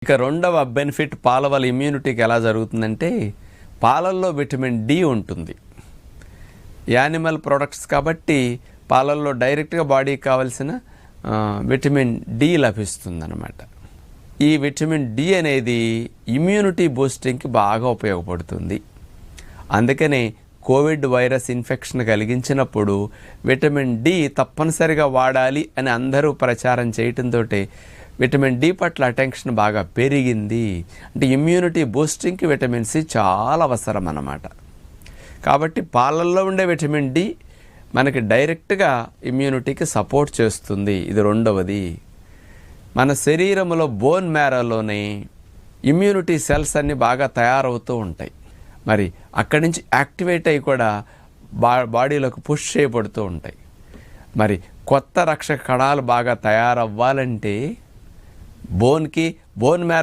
ఇక రెండవ బెనిఫిట్ పాల వల్ల ఇమ్యూనిటీకి ఎలా జరుగుతుందంటే, పాలల్లో విటమిన్ డి ఉంటుంది. యానిమల్ ప్రొడక్ట్స్ కాబట్టి పాలల్లో డైరెక్ట్గా బాడీకి కావాల్సిన విటమిన్ డి లభిస్తుందన్నమాట. ఈ విటమిన్ డి అనేది ఇమ్యూనిటీ బూస్టింగ్కి బాగా ఉపయోగపడుతుంది. అందుకనే కోవిడ్ వైరస్ ఇన్ఫెక్షన్ కలిగించినప్పుడు విటమిన్ డి తప్పనిసరిగా వాడాలి అని అందరూ ప్రచారం చేయటంతో విటమిన్ డి పట్ల అటెన్షన్ బాగా పెరిగింది. అంటే ఇమ్యూనిటీ బూస్టింగ్కి విటమిన్ సి చాలా అవసరం అన్నమాట. కాబట్టి పాలల్లో ఉండే విటమిన్ డి మనకి డైరెక్ట్గా ఇమ్యూనిటీకి సపోర్ట్ చేస్తుంది. ఇది రెండవది. మన శరీరంలో బోన్ మ్యారోలోనే ఇమ్యూనిటీ సెల్స్ అన్నీ బాగా తయారవుతూ ఉంటాయి. మరి అక్కడి నుంచి యాక్టివేట్ అయ్యి కూడా బాడీలోకి పుష్ చేయబడుతూ ఉంటాయి. మరి కొత్త రక్షక కణాలు బాగా తయారవ్వాలంటే బోన్ మ్యారో